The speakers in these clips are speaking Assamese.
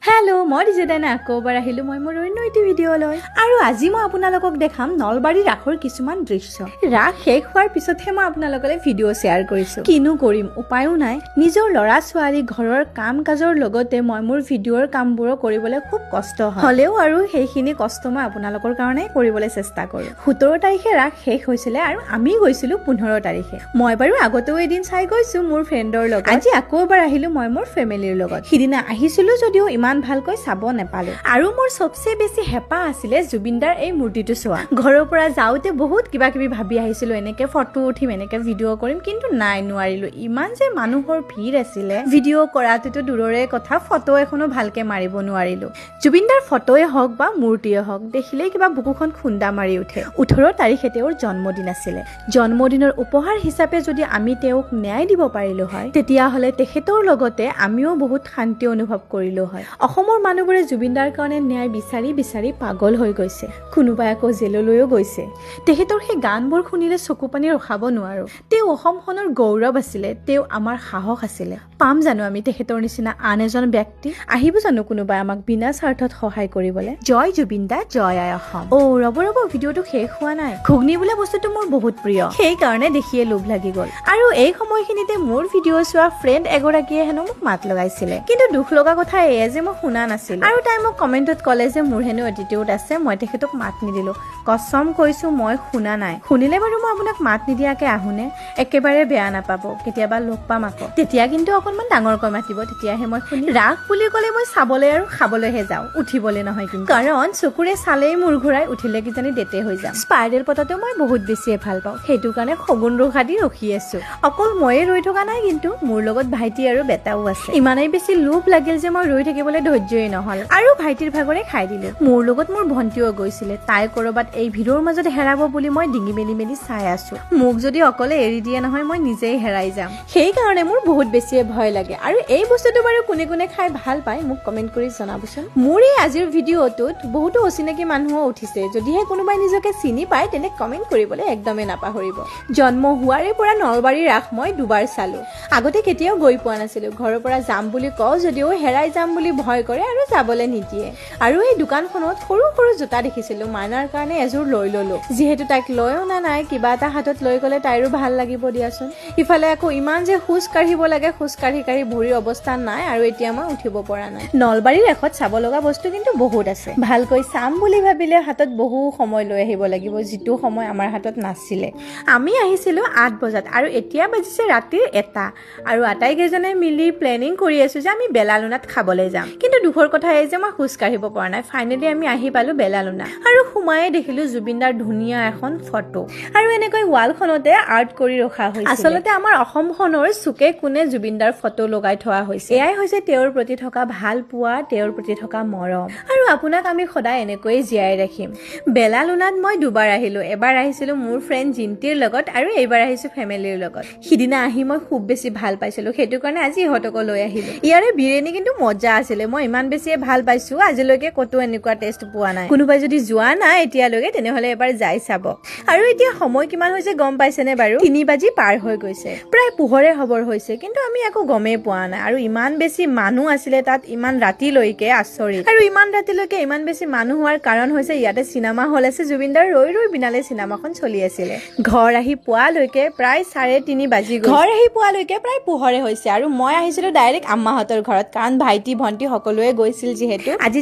हेलो मैं रिजेदाना आकोबार आहिलो मैं मोर अन्य एटी भिडिओ लय आरो আজি মই আপোনালোকক দেখাম নলবাৰী ৰাসৰ কিছুমান দৃশ্য ৰাস শেষ হোৱাৰ পিছতহে মই আপোনালোকলৈ ভিডিও শেয়াৰ কৰিছো কিনো কৰিম উপায়ও নাই নিজৰ লৰা ছোৱালী ঘৰৰ কাম কাজৰ লগতে মই মোৰ ভিডিওৰ কামবোৰ কৰিবলৈ খুব কষ্ট হয় হলেও আৰু সেইখিনি কষ্ট মই আপোনালোকৰ কাৰণে কৰিবলৈ চেষ্টা কৰো 17 তাৰিখে ৰাস শেষ হৈছিল আৰু আমি গৈছিলো 15 তাৰিখে মই বাৰু আগতেও এদিন চাই গৈছো মোৰ ফ্ৰেণ্ডৰ লগত আজি আকোবাৰ আহিলো মই মোৰ ফেমিলিৰ লগত সিদিনা আহিছিলো যদিও ইমান ভালকৈ চাব নেপালো আৰু মোৰ সবচে বেছি হেপা আছিল জুবিনদাৰ এই মূৰ্তিটো চোৱা ঘৰৰ পৰা যাওতে বহুত কিবা কিবি ভাবি আহিছিলো এনেকে ফটো উঠিম এনেকে ভিডিও কৰিম কিন্তু নাই নোৱাৰিলো ইমান যে মানুহৰ ভিৰ আছিল ভিডিও কৰাটো দূৰৰে কথা ফটো এখনো ভালকে মাৰিব নোৱাৰিলো জুবিনদাৰ ফটোয়ে হক বা মূৰ্তিয়ে হক দেখিলে কিবা বুকুখন খুন্দা মাৰি উঠে 18 তাৰিখে তেওঁৰ জন্মদিন আছিল জন্মদিনৰ উপহাৰ হিচাপে যদি আমি তেওঁক ন্যায় দিব পাৰিলো হয় তেতিয়া হলে তেখেতৰ লগতে আমিও বহুত শান্তি অনুভৱ কৰিলো হয় অসমৰ মানুহবোৰে জুবিনদাৰ কাৰণে ন্যায় বিচাৰি বিচাৰি পাগল হৈ গৈছে কোনোবাই আকৌ জেললৈও গৈছে তেখেতৰ সেই গানবোৰ শুনিলে চকু পানী ৰখাব নোৱাৰো তেওঁ অসমখনৰ গৌৰৱ আছিল তেওঁ আমাৰ সাহস আছিল পাম জানো আমি তেখেতৰ নিচিনা আন এজন ব্যক্তি আহিব জানো কোনোবাই আমাক বিনা স্বাৰ্থত সহায় কৰিবলৈ জয় জুবিনদা জয় আই অসম ও ৰব ভিডিওটো শেষ হোৱা নাই ঘুগনি বোলা বস্তুটো মোৰ বহুত প্ৰিয় সেই কাৰণে দেখিয়ে লোভ লাগি গল আৰু এই সময়খিনিতে মোৰ ভিডিও চোৱা ফ্ৰেণ্ড এগৰাকীয়ে হেনো মোক মাত লগাইছিলে কিন্তু দুখ লগা কথা এয়ে যে মই শুনা নাছিল আৰু তাই মোক কমেন্টত কলে যে মোৰ হেনো এটিটিউড আছে মই তেখেতক মাত নিদিলো কসম কৈছো মই শুনা নাই শুনিলে বাৰু মই আপোনাক মাত নিদিয়াকে আহুনে একেবাৰে বেয়া নাপাব কেতিয়াবা লগ পাম আকৌ তেতিয়া কিন্তু অকনমান ডাঙৰকৈ মাতিব তেতিয়াহে মই শুনি ৰাস বুলি ক'লে মই চাবলৈ আৰু খাবলৈহে যাওঁ উঠিবলৈ নহয় কিন্তু কাৰণ চকুৰে চালেই মোৰ ঘূৰাই উঠিলে কিজানি ডেটে হৈ যাম স্পাইৰেল পতাটো মই বহুত বেছিয়ে ভাল পাওঁ সেইটো কাৰণে খগুন ৰখা দি ৰখি আছো অকল ময়ে ৰৈ থকা নাই কিন্তু মোৰ লগত ভাইটি আৰু বেটাও আছে ইমানেই বেছি লোভ লাগিল যে মই ৰৈ থাকিবলৈ ধৈৰ্যই নহল আৰু ভাইটিৰ ভাগৰে খাই দিলো মোৰ লগত মোৰ ভন্টিও গৈছিলে তাই কৰবাত এই ভিৰৰ মাজত হেৰাব বুলি মই ডিঙি মেলি চাই আছো মোক যদি অকলে এৰি দিয়ে নহয় মই নিজেই হেৰাই যাম সেই কাৰণে মোৰ বহুত বেছি ভয় লাগে আৰু এই বস্তুটো বাৰু কোনে কোনে খাই ভাল পায় মোক কমেন্ট কৰি জনাবচোন মোৰ এই আজিৰ ভিডিওটোত বহুতো অচিনাকি মানুহ উঠিছে যদিহে কোনোবাই নিজকে চিনি পায় তেনে কমেন্ট কৰিবলৈ একদমেই নাপাহৰিব জন্ম হোৱাৰে পৰা নলবাৰী ৰাস মই দুবাৰ চালো আগতে কেতিয়াও গৈ পোৱা নাছিলো ঘৰৰ পৰা যাম বুলি কও যদিও হেৰাই যাম বুলি ভয় কৰে আৰু যাবলৈ নিদিয়ে আৰু এই দোকানখনত সৰু সৰু জোতা দেখিছিলো মাইনাৰ কাৰণে এজোৰ লৈ ললো যিহেতু তাইক লৈ অনা নাই কিবা এটা হাতত লৈ গলে তাইৰো ভাল লাগিব দিয়াচোন ইফালে আকৌ ইমান যে খোজ কাঢ়িব লাগে খোজ কাঢ়ি ভৰিৰ অৱস্থা নাই আৰু এতিয়া মই উঠিব পৰা নাই নলবাৰীৰ ৰাসত চাব লগা বস্তু কিন্তু বহুত আছে ভালকৈ চাম বুলি ভাবিলে হাতত বহু সময় লৈ আহিব লাগিব যিটো সময় আমাৰ হাতত নাছিলে আমি আহিছিলো 8 বজাত আৰু এতিয়া বাজিছে ৰাতিৰ 1টা আৰু আটাইকেইজনে মিলি প্লেনিং কৰি আছো যে আমি বেলালুনাত খাবলৈ যাম কিন্তু দুখৰ কথা এই যে মই খোজ কাঢ়িব পৰা নাই ফাইনেলি আমি আহি পালো বেলালুনা আৰু সোমায়ে দেখিলো জুবিনদাৰ ধুনীয়া এখন ফটো আৰু এনেকৈ ৱালখনতে আৰ্ট কৰি ৰখা হৈছে আচলতে আমাৰ অসমখনৰ চুকে কোণে জুবিনদাৰ ফটো লগাই থোৱা হৈছে এয়াই হৈছে তেওঁৰ প্ৰতি থকা ভাল পোৱা তেওঁৰ প্ৰতি থকা মৰম আৰু আপোনাক আমি সদায় এনেকৈ জীয়াই ৰাখিম বেলালুনাত মই দুবাৰ আহিলো এবাৰ আহিছিলো মোৰ ফ্ৰেণ্ড জিন্তিৰ লগত আৰু এইবাৰ আহিছো ফেমিলিৰ লগত সিদিনা আহি মই খুব বেছি ভাল পাইছিলো সেইটো কাৰণে আজি ইহঁতক লৈ আহিলো ইয়াৰে বিৰিয়ানী কিন্তু মজা আছিলে মই ইমান বেছি ভাল পাইছো আজিলৈকে কতো এনেকুৱা টেষ্ট পোৱা নাই কোনোবাই যদি যোৱা নাই এতিয়ালৈকে তেনেহলে এবাৰ যাই চাব আৰু এতিয়া সময় কিমান হৈছে গম পাইছেনে বাৰু 3 বাজি পাৰ হৈ গৈছে প্ৰায় পোহৰে খবৰ হৈছে কিন্তু আমি আকৌ গমেই পোৱা নাই আৰু ইমান বেছি মানুহ আছিলে তাত ইমান ৰাতিলৈকে আচৰিত আৰু ইমান ৰাতিলৈকে ইমান বেছি মানুহ হোৱাৰ কাৰণ হৈছে ইয়াতে চিনেমা হল আছে জুবিনদাৰ ৰৈ ৰৈ বিনালে চিনেমাখন চলি আছিলে ঘৰ আহি পোৱালৈকে প্ৰায় 3:30 বাজি গ'ল ঘৰ আহি পোৱালৈকে প্ৰায় পোহৰে হৈছে আৰু মই আহিছিলো ডাইৰেক্ট আম্মাহঁতৰ ঘৰত কাৰণ ভাইটি ভন্টি সকলোৱে গৈছিল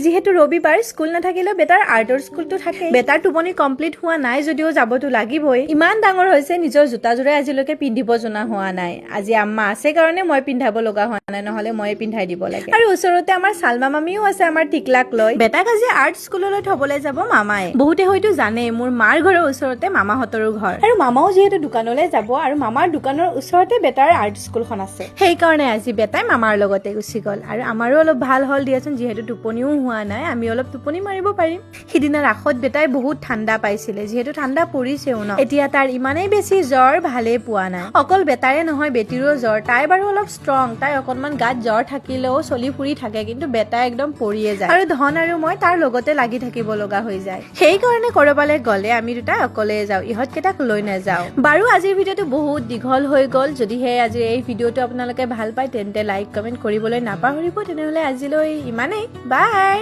যিহেতু ৰবিবাৰ স্কুল নাথাকিলেও বেটাৰ আৰ্টৰ স্কুলটো থাকে বেটাৰ টোপনি কমপ্লিট হোৱা নাই যদিও যাবতো লাগিবই ইমান ডাঙৰ হৈছে নিজৰ জোতাজোৰে আজিলৈকে পিন্ধিব জনা হোৱা নাই আজি আম্মা আছে কাৰণে মই পিন্ধাব লগা হোৱা নাই নহলে ময়ে পিন্ধাই দিব লাগে আৰু ওচৰতে আমাৰ সালমা মামিও আছে আমাৰ টিকলাক লৈ বেটাক আজি আৰ্ট স্কুললৈ থবলৈ যাব মামাই বহুতে হয়তো জানে মোৰ মাৰ ঘৰৰ ওচৰতে মামাহঁতৰো ঘৰ আৰু মামাও যিহেতু দোকানলৈ যাব আৰু মামাৰ দোকানৰ ওচৰতে বেটাৰ আৰ্ট স্কুলখন আছে সেইকাৰণে আজি বেটাই মামাৰ লগতে গুচি গল আৰু আমাৰো অলপ ভাল হল দিয়াচোন যিহেতু টোপনিও হোৱা নাই আমি অলপ টোপনি মাৰিব পাৰিম সিদিনা ৰাসত বেটাই বহুত ঠাণ্ডা পাইছিলে যিহেতু ঠাণ্ডা পৰিছেও ন এতিয়া তাৰ ইমানেই বেছি জ্বৰ ভালে পোৱা নাই অকল বেটাৰে নহয় বেটিৰো জ্বৰ তাই বাৰু অলপ ষ্ট্ৰং তাই অকনমান গাত জ্বৰ থাকিলেও চলি ফুৰি থাকে কিন্তু বেটা একদম পৰিয়ে যায় আৰু ধন আৰু মই তাৰ লগতে লাগি থাকিব লগা হৈ যায় সেইকাৰণে কৰবালে গলে আমি দুটা অকলে যাওঁ ইহঁত কেইটাক লৈ নাযাওঁ বাৰু আজিৰ ভিডিওটো বহুত দীঘল হৈ গল যদিহে আজি এই ভিডিওটো আপোনালোকে ভাল পায় তেন্তে লাইক কমেন্ট কৰিবলৈ নাপাহৰিব তেনেহলে আজি আজিলৈ ইমানেই, বাই।